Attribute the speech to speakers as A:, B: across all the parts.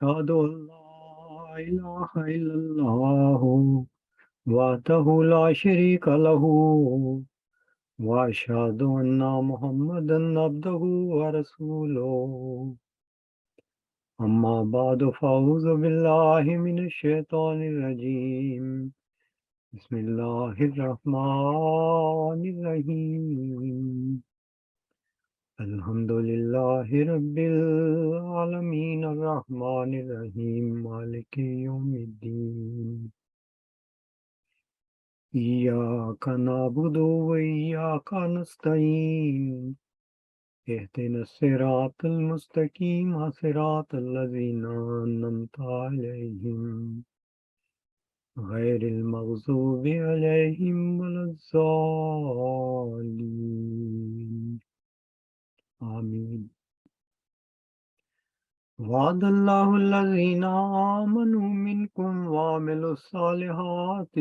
A: أشهد أن لا إله إلا الله وحده لا شريك له وأشهد أن محمدا عبده ورسوله أما بعد فأعوذ بالله من الشيطان الرجيم بسم الله الرحمن الرحيم الحمد لله رب العالمين الرحمن الرحيم مالك يوم الدين إياك نعبد وإياك نستعين اهدنا الصراط المستقيم صراط الذين أنعمت عليهم غير المغضوب عليهم ولا الضالين آمين وعد الله الذين آمنوا منكم وعملوا الصالحات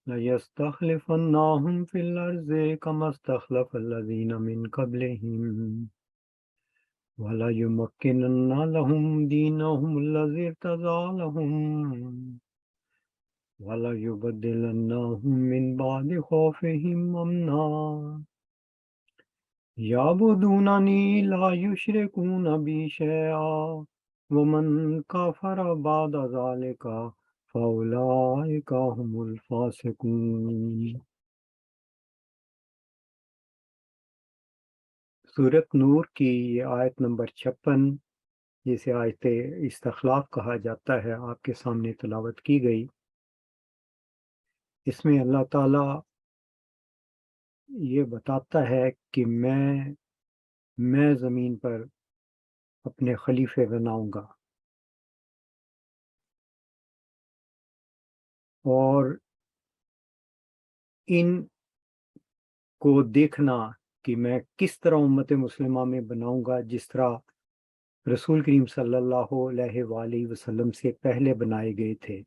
A: ليستخلفنهم في الأرض كما استخلف الذين من قبلهم وليمكنن لهم دينهم الذي ارتضى لهم وليبدلنهم من بعد خوفهم أمنا يعبدونني لا يشركون بي شيئا ومن كفر بعد ذلك فأولئك هم الفاسقون۔ سورت نور کی یہ آیت نمبر 56 جسے آیت استخلاف کہا جاتا ہے آپ کے سامنے تلاوت کی گئی۔ اس میں اللہ تعالیٰ یہ بتاتا ہے کہ میں زمین پر اپنے خلیفے بناؤں گا اور ان کو دیکھنا کہ میں کس طرح امت مسلمہ میں بناؤں گا جس طرح رسول کریم صلی اللہ علیہ وآلہ وسلم سے پہلے بنائے گئے تھے،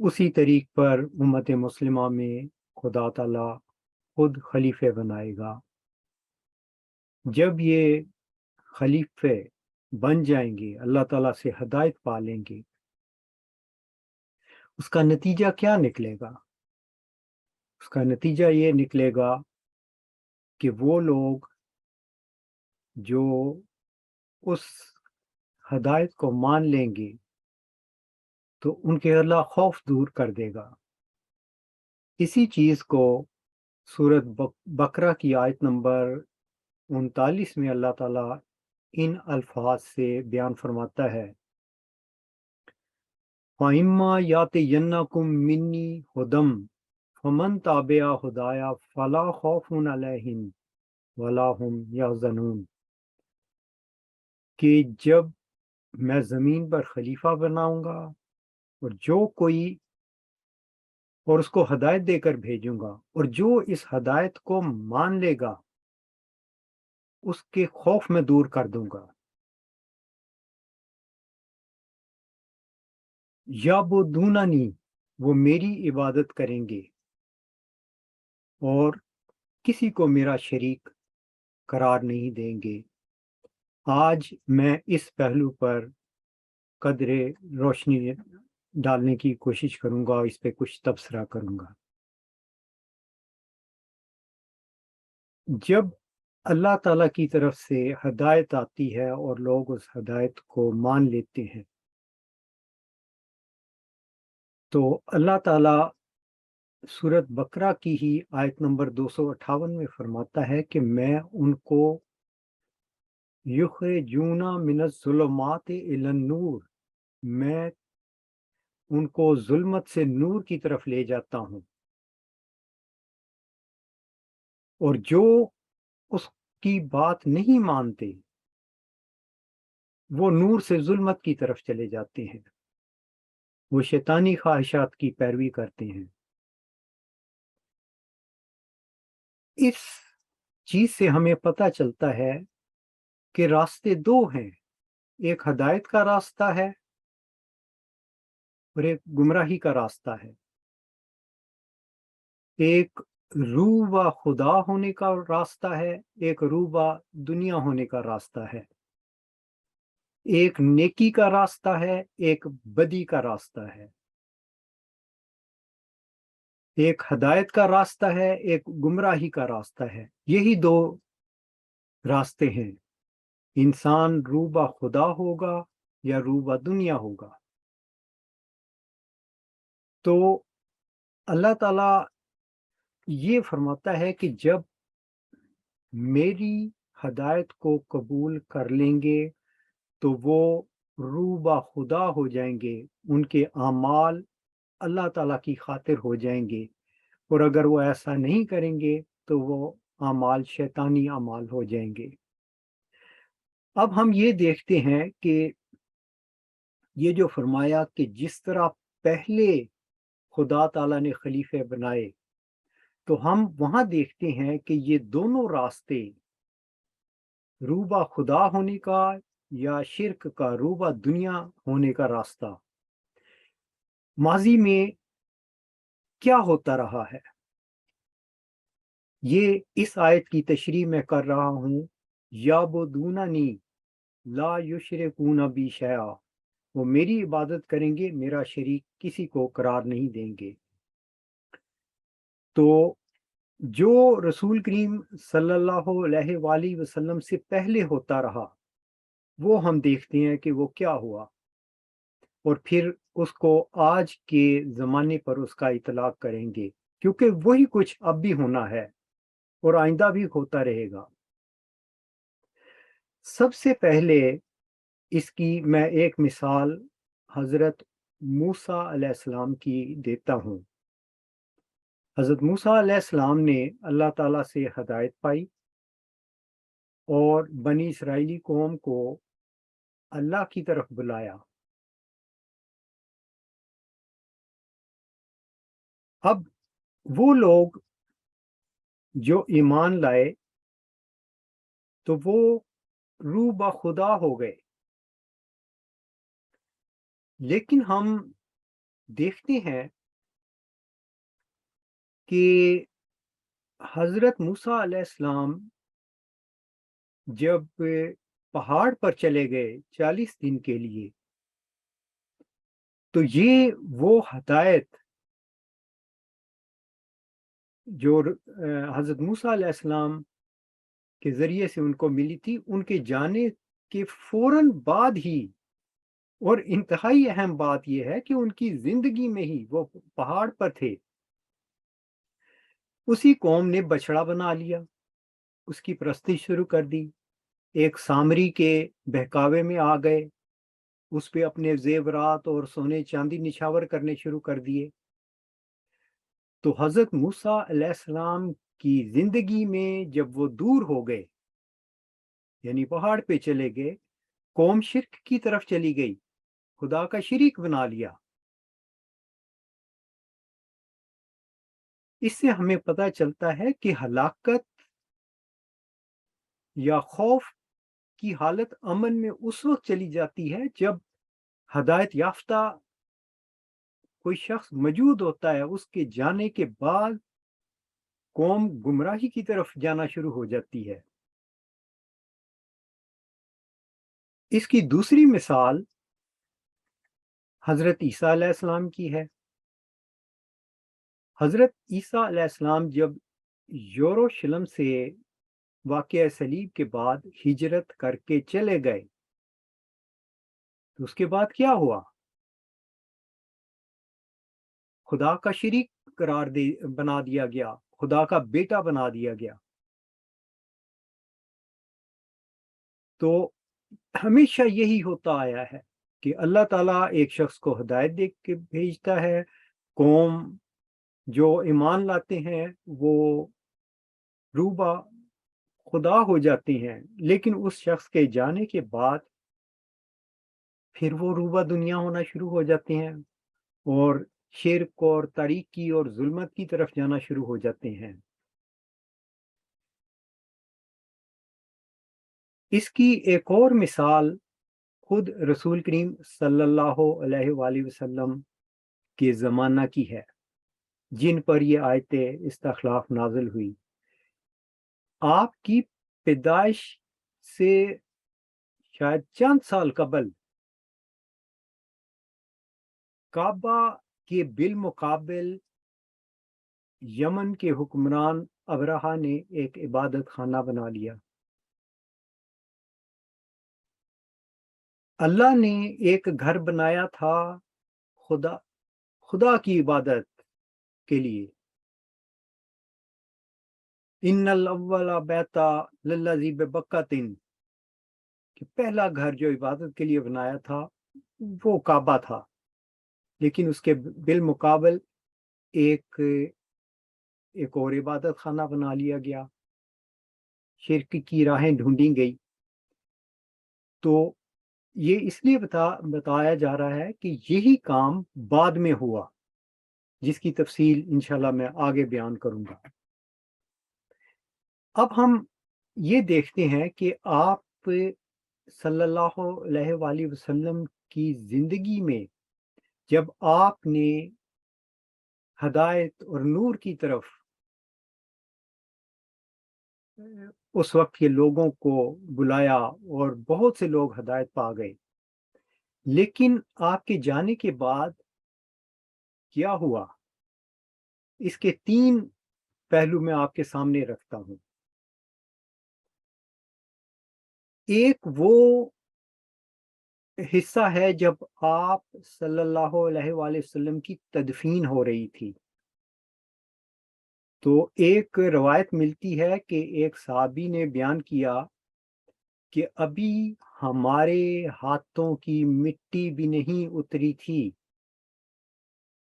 A: اسی طریق پر امت مسلمہ میں خدا تعالیٰ خود خلیفے بنائے گا۔ جب یہ خلیفے بن جائیں گے، اللہ تعالیٰ سے ہدایت پا لیں گے، اس کا نتیجہ کیا نکلے گا؟ اس کا نتیجہ یہ نکلے گا کہ وہ لوگ جو اس ہدایت کو مان لیں گے تو ان کے اللہ خوف دور کر دے گا۔ اسی چیز کو سورت بقرہ کی آیت نمبر 39 میں اللہ تعالیٰ ان الفاظ سے بیان فرماتا ہے، وَإِمَّا يَأْتِيَنَّكُم مِّنِّي هُدًى فَمَن تَبِعَ هُدَايَ فَلَا خَوْفٌ عَلَيْهِمْ وَلَا هُمْ يَحْزَنُونَ، کہ جب میں زمین پر خلیفہ بناؤں گا اور اور اس کو ہدایت دے کر بھیجوں گا، اور جو اس ہدایت کو مان لے گا اس کے خوف میں دور کر دوں گا۔ یعبدوننی، وہ میری عبادت کریں گے اور کسی کو میرا شریک قرار نہیں دیں گے۔ آج میں اس پہلو پر قدر روشنی ڈالنے کی کوشش کروں گا، اس پہ کچھ تبصرہ کروں گا۔ جب اللہ تعالیٰ کی طرف سے ہدایت آتی ہے اور لوگ اس ہدایت کو مان لیتے ہیں تو اللہ تعالیٰ سورت بقرہ کی ہی آیت نمبر 258 میں فرماتا ہے کہ میں ان کو یخرجون من الظلمات الی النور، میں ان کو ظلمت سے نور کی طرف لے جاتا ہوں، اور جو اس کی بات نہیں مانتے وہ نور سے ظلمت کی طرف چلے جاتے ہیں، وہ شیطانی خواہشات کی پیروی کرتے ہیں۔ اس چیز سے ہمیں پتہ چلتا ہے کہ راستے دو ہیں، ایک ہدایت کا راستہ ہے اور ایک گمراہی کا راستہ ہے، ایک روبہ خدا ہونے کا راستہ ہے، ایک روبہ دنیا ہونے کا راستہ ہے۔ ایک نیکی کا راستہ ہے، ایک بدی کا راستہ ہے، ایک ہدایت کا راستہ ہے، ایک گمراہی کا راستہ ہے۔ یہی دو راستے ہیں۔ انسان روبہ خدا ہوگا یا روبہ دنیا ہوگا۔ تو اللہ تعالیٰ یہ فرماتا ہے کہ جب میری ہدایت کو قبول کر لیں گے تو وہ روبہ خدا ہو جائیں گے، ان کے اعمال اللہ تعالیٰ کی خاطر ہو جائیں گے، اور اگر وہ ایسا نہیں کریں گے تو وہ اعمال شیطانی اعمال ہو جائیں گے۔ اب ہم یہ دیکھتے ہیں کہ یہ جو فرمایا کہ جس طرح پہلے خدا تعالیٰ نے خلیفے بنائے، تو ہم وہاں دیکھتے ہیں کہ یہ دونوں راستے، روبہ خدا ہونے کا یا شرک کا، روبہ دنیا ہونے کا راستہ، ماضی میں کیا ہوتا رہا ہے، یہ اس آیت کی تشریح میں کر رہا ہوں۔ یعبدوننی لا یشرکون بی شیئا، وہ میری عبادت کریں گے، میرا شریک کسی کو قرار نہیں دیں گے۔ تو جو رسول کریم صلی اللہ علیہ وآلہ وسلم سے پہلے ہوتا رہا، وہ ہم دیکھتے ہیں کہ وہ کیا ہوا، اور پھر اس کو آج کے زمانے پر اس کا اطلاق کریں گے، کیونکہ وہی کچھ اب بھی ہونا ہے اور آئندہ بھی ہوتا رہے گا۔ سب سے پہلے اس کی میں ایک مثال حضرت موسیٰ علیہ السلام کی دیتا ہوں۔ حضرت موسیٰ علیہ السلام نے اللہ تعالیٰ سے ہدایت پائی اور بنی اسرائیلی قوم کو اللہ کی طرف بلایا۔ اب وہ لوگ جو ایمان لائے تو وہ روبہ خدا ہو گئے، لیکن ہم دیکھتے ہیں کہ حضرت موسیٰ علیہ السلام جب پہاڑ پر چلے گئے 40 دن کے لیے، تو یہ وہ ہدایت جو حضرت موسیٰ علیہ السلام کے ذریعے سے ان کو ملی تھی، ان کے جانے کے فوراً بعد ہی، اور انتہائی اہم بات یہ ہے کہ ان کی زندگی میں ہی وہ پہاڑ پر تھے، اسی قوم نے بچڑا بنا لیا، اس کی پرستی شروع کر دی، ایک سامری کے بہکاوے میں آ گئے، اس پہ اپنے زیورات اور سونے چاندی نچھاور کرنے شروع کر دیے۔ تو حضرت موسیٰ علیہ السلام کی زندگی میں جب وہ دور ہو گئے، یعنی پہاڑ پہ چلے گئے، قوم شرک کی طرف چلی گئی، خدا کا شریک بنا لیا۔ اس سے ہمیں پتہ چلتا ہے کہ ہلاکت یا خوف کی حالت امن میں اس وقت چلی جاتی ہے جب ہدایت یافتہ کوئی شخص موجود ہوتا ہے، اس کے جانے کے بعد قوم گمراہی کی طرف جانا شروع ہو جاتی ہے۔ اس کی دوسری مثال حضرت عیسیٰ علیہ السلام کی ہے۔ حضرت عیسیٰ علیہ السلام جب یروشلم سے واقعہ صلیب کے بعد ہجرت کر کے چلے گئے، تو اس کے بعد کیا ہوا؟ خدا کا شریک بنا دیا گیا، خدا کا بیٹا بنا دیا گیا۔ تو ہمیشہ یہی ہوتا آیا ہے کہ اللہ تعالیٰ ایک شخص کو ہدایت دے کے بھیجتا ہے، قوم جو ایمان لاتے ہیں وہ روبہ خدا ہو جاتے ہیں، لیکن اس شخص کے جانے کے بعد پھر وہ روبہ دنیا ہونا شروع ہو جاتے ہیں اور شرک اور تاریکی اور ظلمت کی طرف جانا شروع ہو جاتے ہیں۔ اس کی ایک اور مثال خود رسول کریم صلی اللہ علیہ وآلہ وسلم کے زمانہ کی ہے، جن پر یہ آیت استخلاف نازل ہوئی۔ آپ کی پیدائش سے شاید چند سال قبل کعبہ کے بالمقابل یمن کے حکمران ابرہہ نے ایک عبادت خانہ بنا لیا۔ اللہ نے ایک گھر بنایا تھا خدا کی عبادت کے لیے۔ ان الاول بیت للذی ببکۃ، کہ پہلا گھر جو عبادت کے لیے بنایا تھا وہ کعبہ تھا، لیکن اس کے بالمقابل ایک اور عبادت خانہ بنا لیا گیا، شرک کی راہیں ڈھونڈی گئی۔ تو یہ اس لیے بتایا جا رہا ہے کہ یہی کام بعد میں ہوا، جس کی تفصیل انشاءاللہ میں آگے بیان کروں گا۔ اب ہم یہ دیکھتے ہیں کہ آپ صلی اللہ علیہ وآلہ وسلم کی زندگی میں جب آپ نے ہدایت اور نور کی طرف اس وقت کے لوگوں کو بلایا اور بہت سے لوگ ہدایت پا گئے، لیکن آپ کے جانے کے بعد کیا ہوا، اس کے 3 پہلو میں آپ کے سامنے رکھتا ہوں۔ ایک وہ حصہ ہے جب آپ صلی اللہ علیہ وآلہ وسلم کی تدفین ہو رہی تھی، تو ایک روایت ملتی ہے کہ ایک صحابی نے بیان کیا کہ ابھی ہمارے ہاتھوں کی مٹی بھی نہیں اتری تھی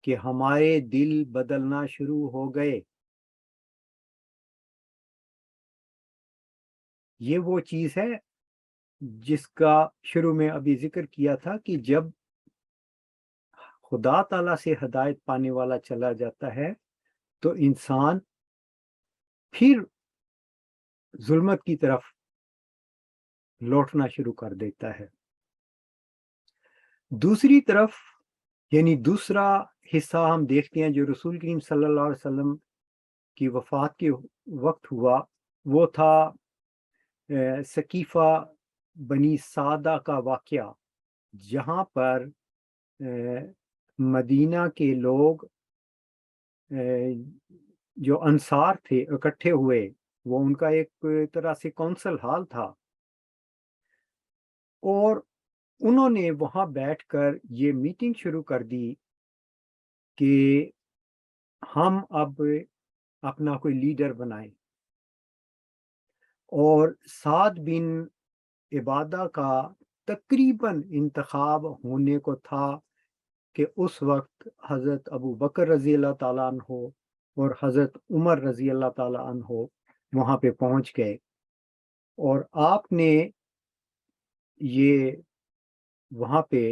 A: کہ ہمارے دل بدلنا شروع ہو گئے۔ یہ وہ چیز ہے جس کا شروع میں ابھی ذکر کیا تھا کہ جب خدا تعالیٰ سے ہدایت پانے والا چلا جاتا ہے تو انسان پھر ظلمت کی طرف لوٹنا شروع کر دیتا ہے۔ دوسری طرف یعنی دوسرا حصہ ہم دیکھتے ہیں جو رسول کریم صلی اللہ علیہ وسلم کی وفات کے وقت ہوا، وہ تھا ثقیفہ بنی سعدہ کا واقعہ، جہاں پر مدینہ کے لوگ جو انصار تھے اکٹھے ہوئے، وہ ان کا ایک طرح سے کونسل ہال تھا، اور انہوں نے وہاں بیٹھ کر یہ میٹنگ شروع کر دی کہ ہم اب اپنا کوئی لیڈر بنائیں، اور سعد بن عبادہ کا تقریباً انتخاب ہونے کو تھا کہ اس وقت حضرت ابو بکر رضی اللہ تعالیٰ عنہ اور حضرت عمر رضی اللہ تعالیٰ عنہ وہاں پہ پہنچ گئے، اور آپ نے یہ وہاں پہ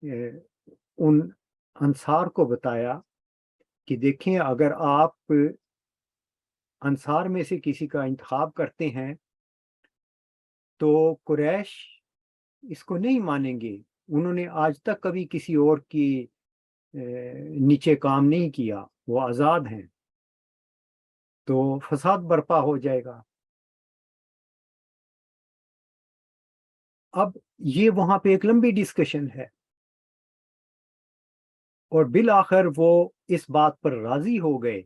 A: ان انصار کو بتایا کہ دیکھیں اگر آپ انصار میں سے کسی کا انتخاب کرتے ہیں تو قریش اس کو نہیں مانیں گے، انہوں نے آج تک کبھی کسی اور کی نیچے کام نہیں کیا، وہ آزاد ہیں، تو فساد برپا ہو جائے گا۔ اب یہ وہاں پہ ایک لمبی ڈسکشن ہے، اور بالآخر وہ اس بات پر راضی ہو گئے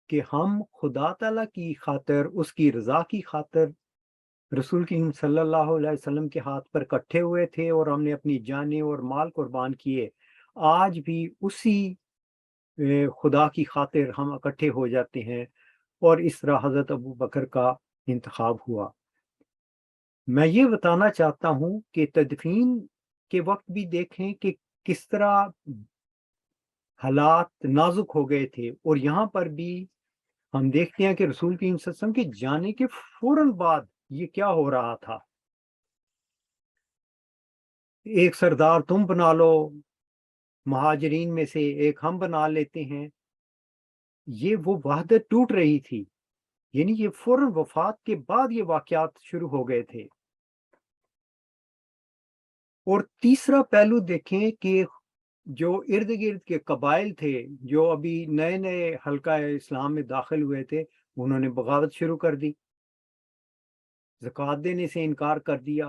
A: کہ ہم خدا تعالیٰ کی خاطر، اس کی رضا کی خاطر رسول کریم صلی اللہ علیہ وسلم کے ہاتھ پر کٹھے ہوئے تھے، اور ہم نے اپنی جانیں اور مال قربان کیے۔ آج بھی اسی خدا کی خاطر ہم اکٹھے ہو جاتے ہیں، اور اس طرح حضرت ابو بکر کا انتخاب ہوا۔ میں یہ بتانا چاہتا ہوں کہ تدفین کے وقت بھی دیکھیں کہ کس طرح حالات نازک ہو گئے تھے، اور یہاں پر بھی ہم دیکھتے ہیں کہ رسول کریم صلی اللہ علیہ وسلم کے جانے کے فوراً بعد یہ کیا ہو رہا تھا، ایک سردار تم بنا لو، مہاجرین میں سے ایک ہم بنا لیتے ہیں، یہ وہ وحدت ٹوٹ رہی تھی، یعنی یہ فوراً وفات کے بعد یہ واقعات شروع ہو گئے تھے۔ اور تیسرا پہلو دیکھیں کہ جو ارد گرد کے قبائل تھے، جو ابھی نئے نئے حلقہ اسلام میں داخل ہوئے تھے، انہوں نے بغاوت شروع کر دی۔ زکوٰۃ دینے سے انکار کر دیا،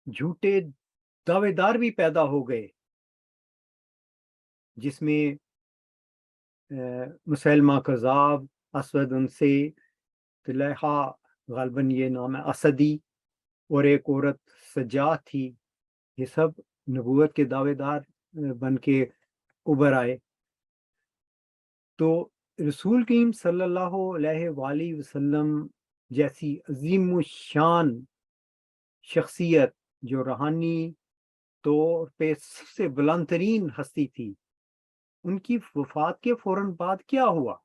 A: جھوٹے دعوے دار بھی پیدا ہو گئے، جس میں مسیلمہ کذاب، اسود انسی، طلحہ غالباً یہ نام ہے، اسدی، اور ایک عورت سجاد تھی، یہ سب نبوت کے دعوے دار بن کے ابھر آئے۔ تو رسول کریم صلی اللہ علیہ وآلہ وسلم جیسی عظیم الشان شخصیت جو روحانی طور پہ سب سے بلند ترین ہستی تھی، ان کی وفات کے فوراً بعد کیا ہوا؟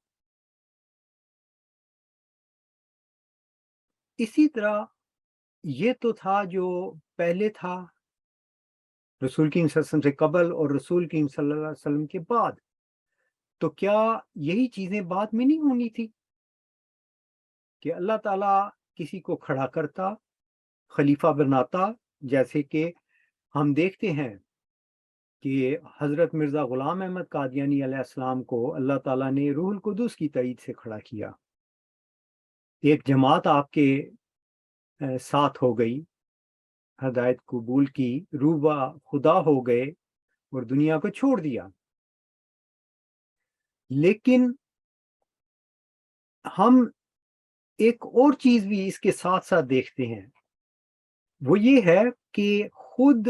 A: اسی طرح یہ تو تھا جو پہلے تھا رسول کریم صلی اللہ علیہ وسلم سے قبل اور رسول کریم صلی اللہ علیہ وسلم کے بعد، تو کیا یہی چیزیں بعد میں نہیں ہونی تھی کہ اللہ تعالیٰ کسی کو کھڑا کرتا، خلیفہ بناتا؟ جیسے کہ ہم دیکھتے ہیں کہ حضرت مرزا غلام احمد قادیانی علیہ السلام کو اللہ تعالیٰ نے روح القدس کی تائید سے کھڑا کیا، ایک جماعت آپ کے ساتھ ہو گئی، ہدایت قبول کی، روبہ خدا ہو گئے اور دنیا کو چھوڑ دیا۔ لیکن ہم ایک اور چیز بھی اس کے ساتھ ساتھ دیکھتے ہیں، وہ یہ ہے کہ خود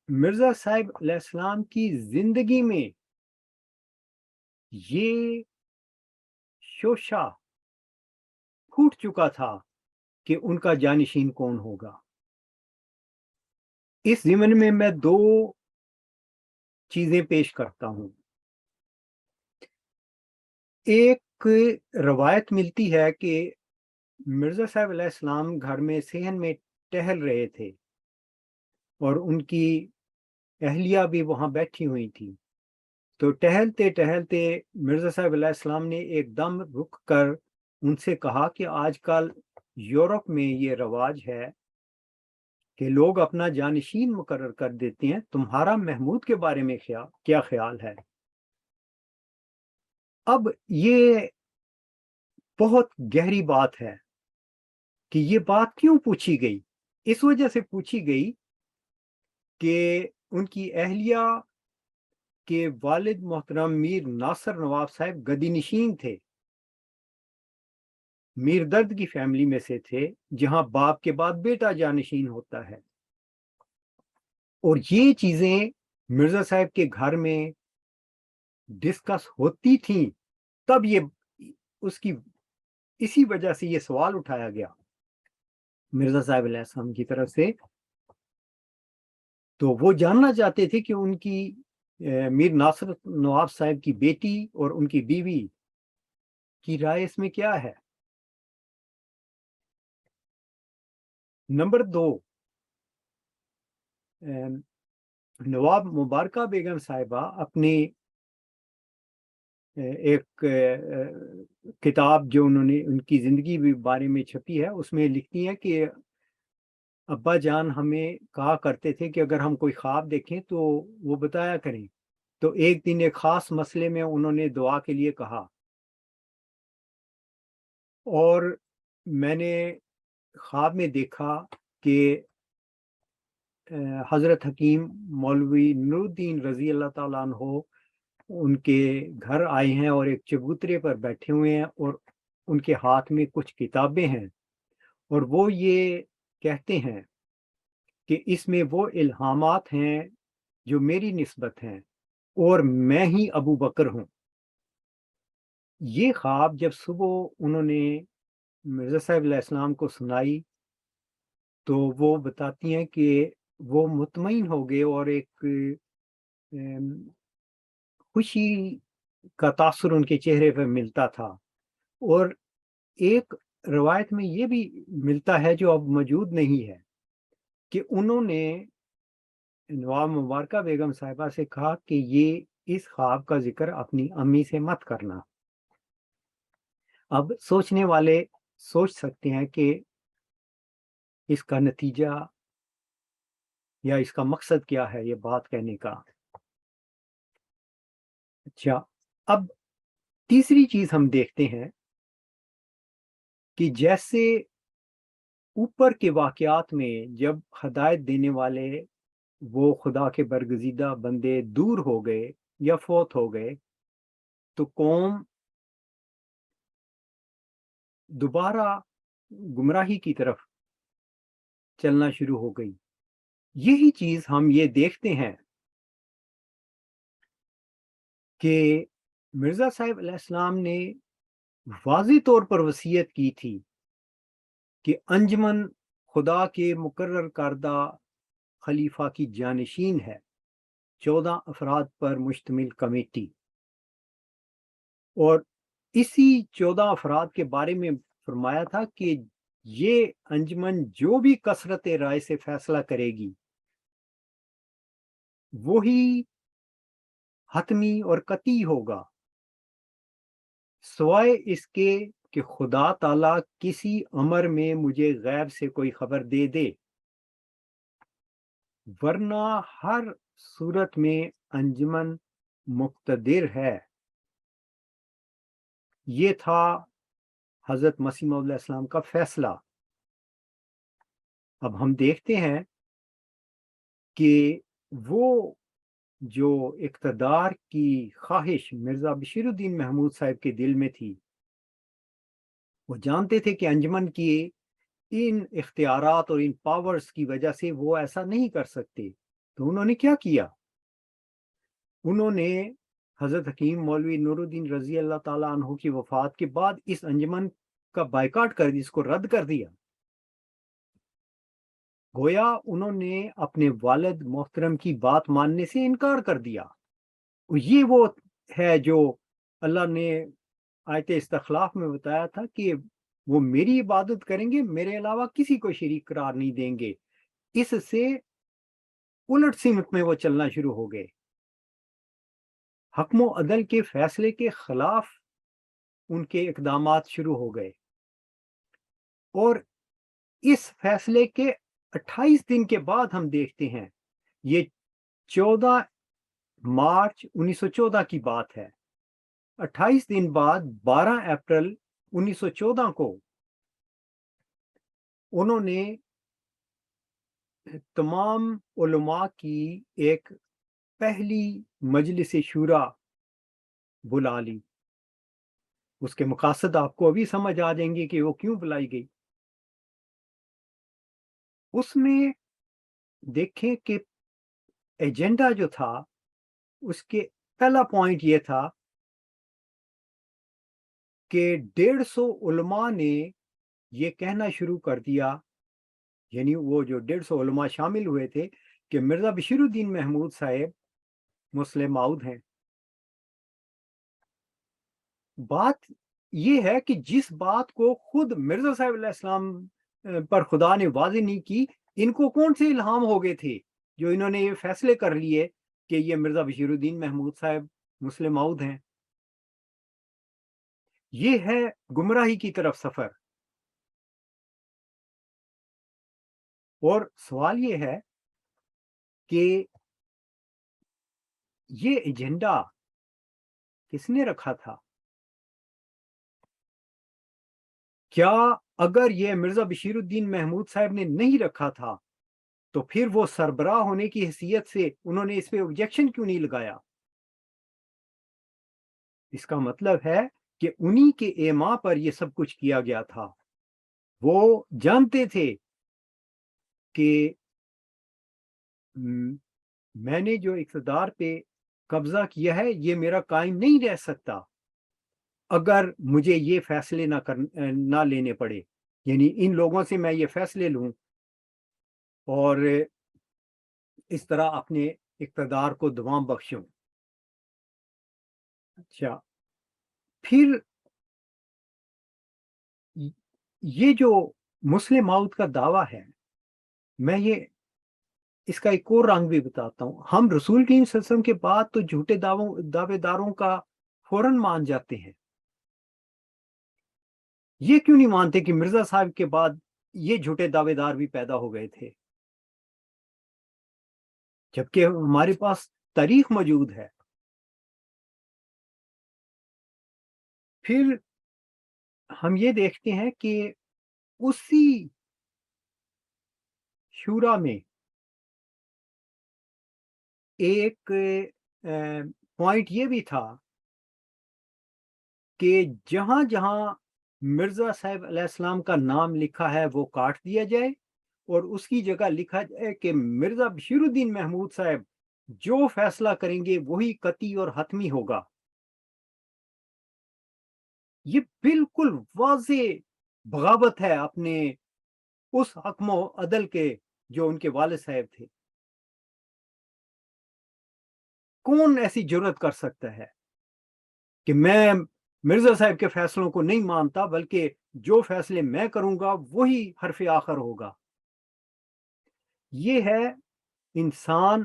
A: مرزا صاحب علیہ السلام کی زندگی میں یہ شوشہ پھوٹ چکا تھا کہ ان کا جانشین کون ہوگا۔ اس ضمن میں میں دو چیزیں پیش کرتا ہوں۔ ایک روایت ملتی ہے کہ مرزا صاحب علیہ السلام گھر میں صحن میں ٹہل رہے تھے اور ان کی اہلیہ بھی وہاں بیٹھی ہوئی تھی، تو ٹہلتے ٹہلتے مرزا صاحب علیہ السلام نے ایک دم رک کر ان سے کہا کہ آج کل یورپ میں یہ رواج ہے کہ لوگ اپنا جانشین مقرر کر دیتے ہیں، تمہارا محمود کے بارے میں کیا خیال ہے؟ اب یہ بہت گہری بات ہے کہ یہ بات کیوں پوچھی گئی؟ اس وجہ سے پوچھی گئی کہ ان کی اہلیہ کے والد محترم میر ناصر نواب صاحب گدی نشین تھے، میر درد کی فیملی میں سے تھے، جہاں باپ کے بعد بیٹا جانشین ہوتا ہے، اور یہ چیزیں مرزا صاحب کے گھر میں ڈسکس ہوتی تھیں، تب یہ اسی وجہ سے یہ سوال اٹھایا گیا مرزا صاحب علیہ السلام کی طرف سے۔ تو وہ جاننا چاہتے تھے کہ ان کی میر ناصر نواب صاحب کی بیٹی اور ان کی بیوی کی رائے اس میں کیا ہے۔ نمبر 2، نواب مبارکہ بیگم صاحبہ اپنی ایک کتاب جو انہوں نے ان کی زندگی بارے میں چھپی ہے، اس میں لکھتی ہیں کہ ابا جان ہمیں کہا کرتے تھے کہ اگر ہم کوئی خواب دیکھیں تو وہ بتایا کریں۔ تو ایک دن ایک خاص مسئلے میں انہوں نے دعا کے لیے کہا، اور میں نے خواب میں دیکھا کہ حضرت حکیم مولوی نور الدین رضی اللہ تعالیٰ عنہ ان کے گھر آئے ہیں اور ایک چبوترے پر بیٹھے ہوئے ہیں، اور ان کے ہاتھ میں کچھ کتابیں ہیں، اور وہ یہ کہتے ہیں کہ اس میں وہ الہامات ہیں جو میری نسبت ہیں اور میں ہی ابو بکر ہوں۔ یہ خواب جب صبح انہوں نے مرزا صاحب علیہ السلام کو سنائی تو وہ بتاتی ہیں کہ وہ مطمئن ہو گئے اور ایک خوشی کا تاثر ان کے چہرے پر ملتا تھا۔ اور ایک روایت میں یہ بھی ملتا ہے جو اب موجود نہیں ہے کہ انہوں نے نواب مبارکہ بیگم صاحبہ سے کہا کہ یہ اس خواب کا ذکر اپنی امی سے مت کرنا۔ اب سوچنے والے سوچ سکتے ہیں کہ اس کا نتیجہ یا اس کا مقصد کیا ہے یہ بات کہنے کا۔ اچھا، اب تیسری چیز ہم دیکھتے ہیں کہ جیسے اوپر کے واقعات میں جب ہدایت دینے والے وہ خدا کے برگزیدہ بندے دور ہو گئے یا فوت ہو گئے تو قوم دوبارہ گمراہی کی طرف چلنا شروع ہو گئی. یہی چیز ہم یہ دیکھتے ہیں کہ مرزا صاحب علیہ السلام نے واضح طور پر وصیت کی تھی کہ انجمن خدا کے مقرر کردہ خلیفہ کی جانشین ہے، 14 افراد پر مشتمل کمیٹی، اور اسی 14 افراد کے بارے میں فرمایا تھا کہ یہ انجمن جو بھی کثرت رائے سے فیصلہ کرے گی وہی حتمی اور قطعی ہوگا، سوائے اس کے کہ خدا تعالیٰ کسی امر میں مجھے غیب سے کوئی خبر دے دے، ورنہ ہر صورت میں انجمن مقتدر ہے. یہ تھا حضرت مسیح موعود علیہ السلام کا فیصلہ. اب ہم دیکھتے ہیں کہ وہ جو اقتدار کی خواہش مرزا بشیر الدین محمود صاحب کے دل میں تھی، وہ جانتے تھے کہ انجمن کی ان اختیارات اور ان پاورز کی وجہ سے وہ ایسا نہیں کر سکتے. تو انہوں نے کیا کیا؟ انہوں نے حضرت حکیم مولوی نور الدین رضی اللہ تعالیٰ عنہ کی وفات کے بعد اس انجمن کا بائیکاٹ کر دیا، اس کو رد کر دیا. گویا انہوں نے اپنے والد محترم کی بات ماننے سے انکار کر دیا. یہ وہ ہے جو اللہ نے آیت استخلاف میں بتایا تھا کہ وہ میری عبادت کریں گے، میرے علاوہ کسی کو شریک قرار نہیں دیں گے. اس سے الٹ سمت میں وہ چلنا شروع ہو گئے، حکم و عدل کے فیصلے کے خلاف ان کے اقدامات شروع ہو گئے. اور اس فیصلے کے 28 دن کے بعد ہم دیکھتے ہیں، یہ 14 مارچ 1914 کی بات ہے، 28 دن بعد 12 اپریل 1914 کو انہوں نے تمام علماء کی ایک پہلی مجلس شورا بلا لی. اس کے مقاصد آپ کو ابھی سمجھ آ جائیں گے کہ وہ کیوں بلائی گئی. اس میں دیکھیں کہ ایجنڈا جو تھا اس کے پہلا پوائنٹ یہ تھا کہ 150 علماء نے یہ کہنا شروع کر دیا، یعنی وہ جو 150 علماء شامل ہوئے تھے، کہ مرزا بشیر الدین محمود صاحب مسلم موعود ہیں. بات یہ ہے کہ جس بات کو خود مرزا صاحب علیہ السلام پر خدا نے واضح نہیں کی، ان کو کون سے الہام ہو گئے تھے جو انہوں نے یہ فیصلے کر لیے کہ یہ مرزا بشیر الدین محمود صاحب مسلم موعود ہیں. یہ ہے گمراہی کی طرف سفر. اور سوال یہ ہے کہ یہ ایجنڈا کس نے رکھا تھا؟ کیا اگر یہ مرزا بشیر الدین محمود صاحب نے نہیں رکھا تھا تو پھر وہ سربراہ ہونے کی حیثیت سے انہوں نے اس پہ اوبجیکشن کیوں نہیں لگایا؟ اس کا مطلب ہے کہ انہی کے ایما پر یہ سب کچھ کیا گیا تھا. وہ جانتے تھے کہ میں نے جو اقتدار پہ قبضہ کیا ہے یہ میرا قائم نہیں رہ سکتا اگر مجھے یہ فیصلے نہ لینے پڑے، یعنی ان لوگوں سے میں یہ فیصلے لوں اور اس طرح اپنے اقتدار کو دوام بخشوں. اچھا، پھر یہ جو مسلم موعود کا دعویٰ ہے، میں یہ اس کا ایک اور رنگ بھی بتاتا ہوں. ہم رسول کریم صلی اللہ علیہ وسلم کے بعد تو جھوٹے دعوے داروں کا فوراً مان جاتے ہیں. یہ کیوں نہیں مانتے کہ مرزا صاحب کے بعد یہ جھوٹے دعوے دار بھی پیدا ہو گئے تھے، جبکہ ہمارے پاس تاریخ موجود ہے. پھر ہم یہ دیکھتے ہیں کہ اسی شورا میں ایک پوائنٹ یہ بھی تھا کہ جہاں جہاں مرزا صاحب علیہ السلام کا نام لکھا ہے وہ کاٹ دیا جائے اور اس کی جگہ لکھا جائے کہ مرزا بشیر الدین محمود صاحب جو فیصلہ کریں گے وہی قطعی اور حتمی ہوگا۔ یہ بالکل واضح بغاوت ہے اپنے اس حکم و عدل کے جو ان کے والد صاحب تھے۔ کون ایسی جرات کر سکتا ہے کہ میں مرزا صاحب کے فیصلوں کو نہیں مانتا بلکہ جو فیصلے میں کروں گا وہی حرف آخر ہوگا۔ یہ ہے انسان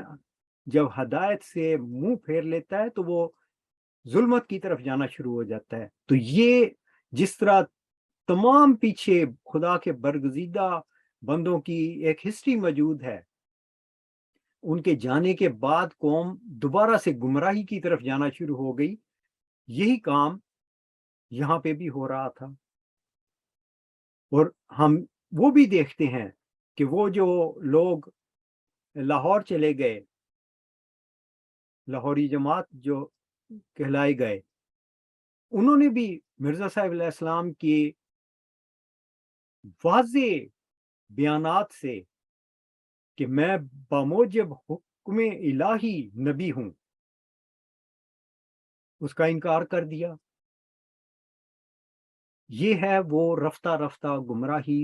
A: جب ہدایت سے منہ پھیر لیتا ہے تو وہ ظلمت کی طرف جانا شروع ہو جاتا ہے۔ تو یہ جس طرح تمام پیچھے خدا کے برگزیدہ بندوں کی ایک ہسٹری موجود ہے، ان کے جانے کے بعد قوم دوبارہ سے گمراہی کی طرف جانا شروع ہو گئی، یہی کام یہاں پہ بھی ہو رہا تھا۔ اور ہم وہ بھی دیکھتے ہیں کہ وہ جو لوگ لاہور چلے گئے، لاہوری جماعت جو کہلائے گئے، انہوں نے بھی مرزا صاحب علیہ السلام کی واضح بیانات سے کہ میں بموجب حکم الہی نبی ہوں، اس کا انکار کر دیا۔ یہ ہے وہ رفتہ رفتہ گمراہی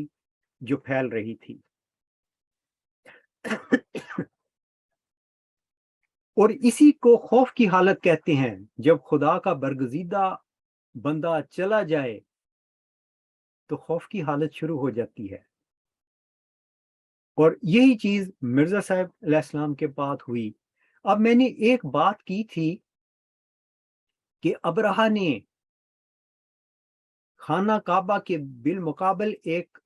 A: جو پھیل رہی تھی۔ اور اسی کو خوف کی حالت کہتے ہیں۔ جب خدا کا برگزیدہ بندہ چلا جائے تو خوف کی حالت شروع ہو جاتی ہے، اور یہی چیز مرزا صاحب علیہ السلام کے بعد ہوئی۔ اب میں نے ایک بات کی تھی کہ ابرہہ نے خانہ کعبہ کے بالمقابل ایک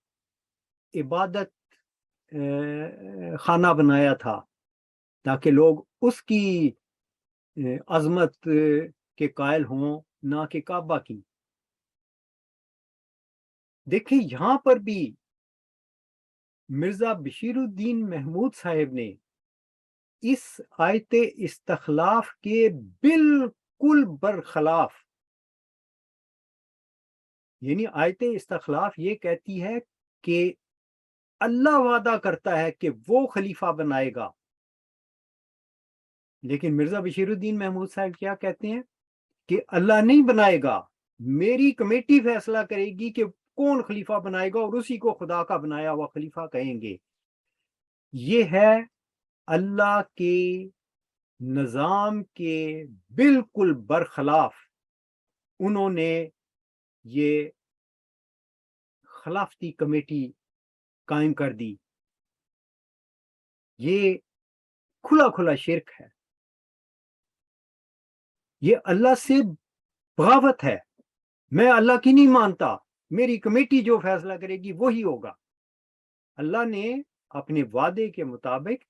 A: عبادت خانہ بنایا تھا تاکہ لوگ اس کی عظمت کے قائل ہوں، نہ کہ کعبہ کی۔ دیکھیں یہاں پر بھی مرزا بشیر الدین محمود صاحب نے اس آیت استخلاف کے بالکل برخلاف، یعنی آیت استخلاف یہ کہتی ہے کہ اللہ وعدہ کرتا ہے کہ وہ خلیفہ بنائے گا، لیکن مرزا بشیر الدین محمود صاحب کیا کہتے ہیں کہ اللہ نہیں بنائے گا، میری کمیٹی فیصلہ کرے گی کہ کون خلیفہ بنائے گا اور اسی کو خدا کا بنایا ہوا خلیفہ کہیں گے۔ یہ ہے اللہ کے نظام کے بالکل برخلاف انہوں نے یہ خلافتی کمیٹی قائم کر دی۔ یہ کھلا کھلا شرک ہے، یہ اللہ سے بغاوت ہے۔ میں اللہ کی نہیں مانتا، میری کمیٹی جو فیصلہ کرے گی وہی ہوگا۔ اللہ نے اپنے وعدے کے مطابق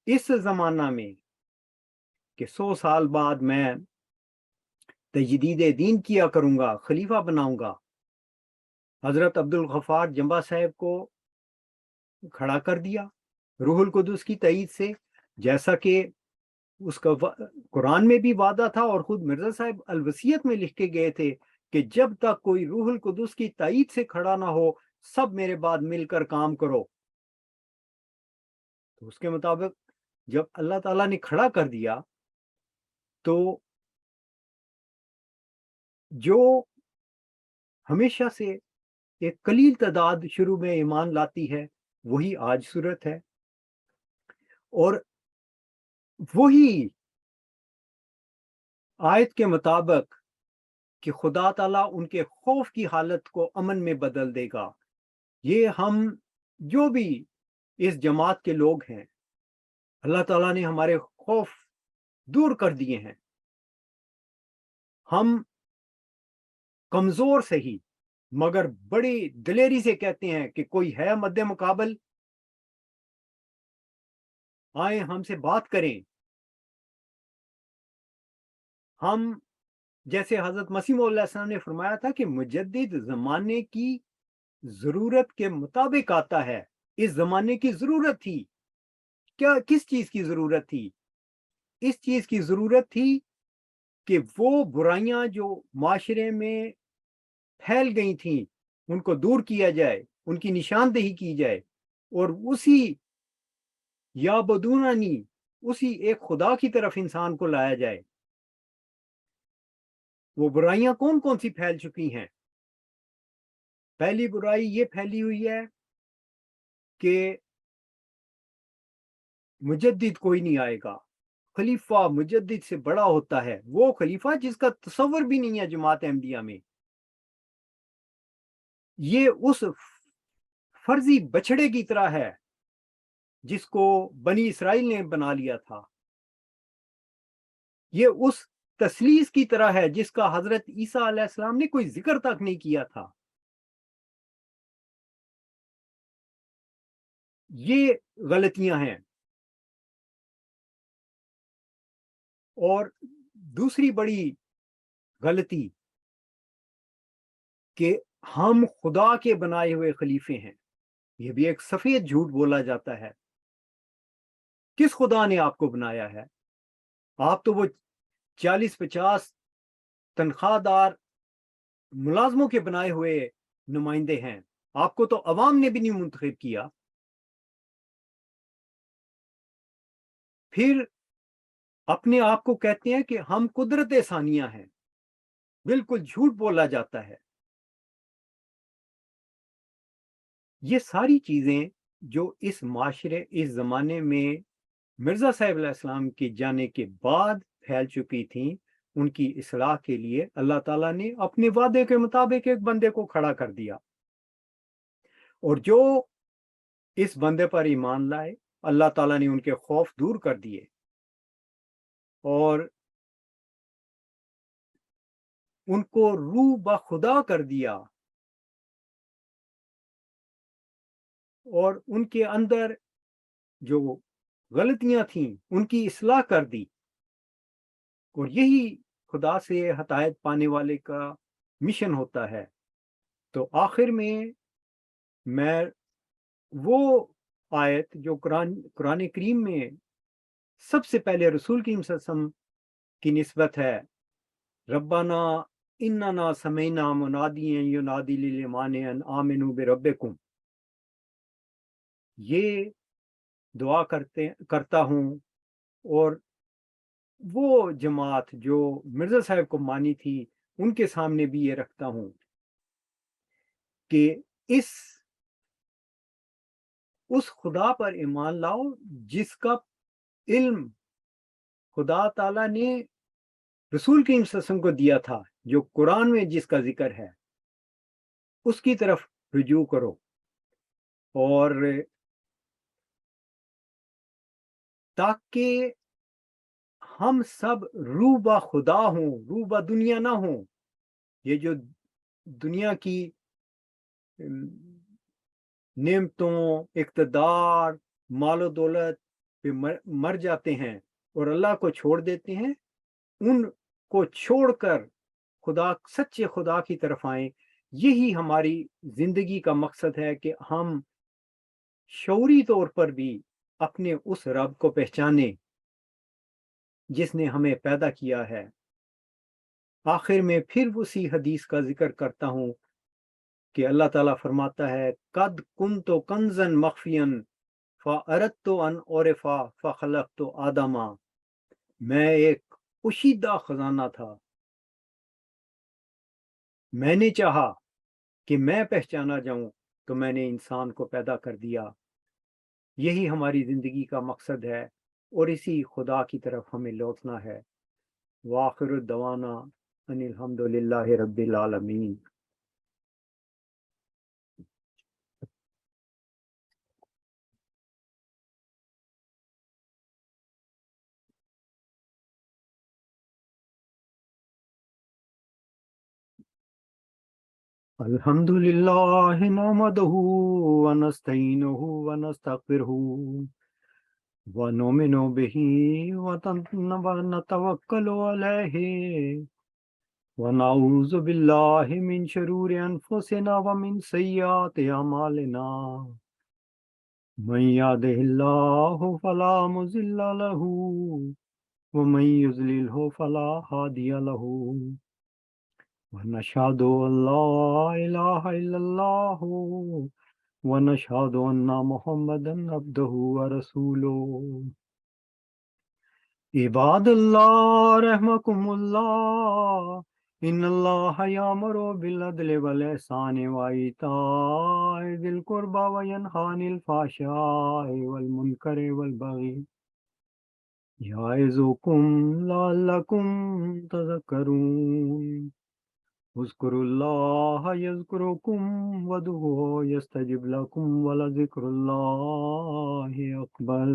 A: اس زمانہ میں کہ 100 سال بعد میں تجدید دین کیا کروں گا، خلیفہ بناؤں گا، حضرت عبدالغفار جمبا صاحب کو کھڑا کر دیا روح القدس کی تائید سے، جیسا کہ اس کا قرآن میں بھی وعدہ تھا اور خود مرزا صاحب الوصیت میں لکھ کے گئے تھے کہ جب تک کوئی روح القدس کی تائید سے کھڑا نہ ہو سب میرے بعد مل کر کام کرو۔ تو اس کے مطابق جب اللہ تعالیٰ نے کھڑا کر دیا تو جو ہمیشہ سے ایک قلیل تعداد شروع میں ایمان لاتی ہے وہی آج صورت ہے، اور وہی آیت کے مطابق کہ خدا تعالیٰ ان کے خوف کی حالت کو امن میں بدل دے گا۔ یہ ہم جو بھی اس جماعت کے لوگ ہیں، اللہ تعالیٰ نے ہمارے خوف دور کر دیے ہیں۔ ہم کمزور سے ہی مگر بڑی دلیری سے کہتے ہیں کہ کوئی ہے مد مقابل، آئیں ہم سے بات کریں۔ ہم جیسے حضرت مسیح موعود علیہ السلام نے فرمایا تھا کہ مجدد زمانے کی ضرورت کے مطابق آتا ہے. اس زمانے کی ضرورت تھی. کس چیز کی ضرورت تھی؟ اس چیز کی ضرورت تھی کہ وہ برائیاں جو معاشرے میں پھیل گئی تھیں ان کو دور کیا جائے، ان کی نشاندہی کی جائے، اور اسی یا بدونانی اسی ایک خدا کی طرف انسان کو لایا جائے. وہ برائیاں کون کون سی پھیل چکی ہیں؟ پہلی برائی یہ پھیلی ہوئی ہے کہ مجدد کوئی نہیں آئے گا. خلیفہ مجدد سے بڑا ہوتا ہے، وہ خلیفہ جس کا تصور بھی نہیں ہے جماعت احمدیہ میں. یہ اس فرضی بچڑے کی طرح ہے جس کو بنی اسرائیل نے بنا لیا تھا. یہ اس تثلیث کی طرح ہے جس کا حضرت عیسیٰ علیہ السلام نے کوئی ذکر تک نہیں کیا تھا. یہ غلطیاں ہیں. اور دوسری بڑی غلطی کہ ہم خدا کے بنائے ہوئے خلیفے ہیں. یہ بھی ایک سفید جھوٹ بولا جاتا ہے. کس خدا نے آپ کو بنایا ہے؟ آپ تو وہ 40-50 تنخواہ دار ملازموں کے بنائے ہوئے نمائندے ہیں. آپ کو تو عوام نے بھی نہیں منتخب کیا. پھر اپنے آپ کو کہتے ہیں کہ ہم قدرت ثانیہ ہیں. بالکل جھوٹ بولا جاتا ہے. یہ ساری چیزیں جو اس معاشرے اس زمانے میں مرزا صاحب علیہ السلام کے جانے کے بعد پھیل چکی تھیں، ان کی اصلاح کے لیے اللہ تعالیٰ نے اپنے وعدے کے مطابق ایک بندے کو کھڑا کر دیا. اور جو اس بندے پر ایمان لائے اللہ تعالیٰ نے ان کے خوف دور کر دیے اور ان کو روح بخدا کر دیا اور ان کے اندر جو غلطیاں تھیں ان کی اصلاح کر دی. اور یہی خدا سے ہدایت پانے والے کا مشن ہوتا ہے. تو آخر میں وہ آیت جو قرآن کریم میں سب سے پہلے رسول کریم صلی اللہ علیہ وسلم کی نسبت ہے، ربنا اننا سمینا منادیا ینادی للایمان ان آمنوا بربکم، یہ دعا کرتا ہوں. اور وہ جماعت جو مرزا صاحب کو مانی تھی ان کے سامنے بھی یہ رکھتا ہوں کہ اس خدا پر ایمان لاؤ جس کا علم خدا تعالیٰ نے رسول کریم صلی اللہ علیہ وسلم کو دیا تھا، جو قرآن میں جس کا ذکر ہے اس کی طرف رجوع کرو. اور تاکہ ہم سب روح با خدا ہوں، روح با دنیا نہ ہوں. یہ جو دنیا کی نعمتوں، اقتدار، مال و دولت پہ مر جاتے ہیں اور اللہ کو چھوڑ دیتے ہیں، ان کو چھوڑ کر سچے خدا کی طرف آئیں. یہی ہماری زندگی کا مقصد ہے کہ ہم شعوری طور پر بھی اپنے اس رب کو پہچانیں جس نے ہمیں پیدا کیا ہے. آخر میں پھر اسی حدیث کا ذکر کرتا ہوں کہ اللہ تعالیٰ فرماتا ہے قد کنت کنزا مخفیا فاردت ان عرفا فخلقت آدما، میں ایک پوشیدہ خزانہ تھا، میں نے چاہا کہ میں پہچانا جاؤں تو میں نے انسان کو پیدا کر دیا. یہی ہماری زندگی کا مقصد ہے اور اسی خدا کی طرف ہمیں لوٹنا ہے. وآخر الدعوانا ان الحمد للہ رب العالمین. الحمد للہ نحمدہ ونستعینہ ونستغفرہ ونؤمن بہ ونتوکل علیہ ونعوذ باللہ من شرور انفسنا ومن سیئات اعمالنا من یهده اللہ فلا مضل له ومن یضللہ فلا ہادی له ونشهد ان لا الہ الا اللہ ونشهد ان محمدا عبده ورسوله عباد اللہ رحمکم اللہ ان اللہ یامر بالعدل والاحسان وایتاء ذی القربى وینہی عن الفحشاء والمنکر والبغی یعظکم لعلکم تذکرون اذکروا اللہ یذکرکم وادعوہ یستجب لکم ولذکر اللہ اکبر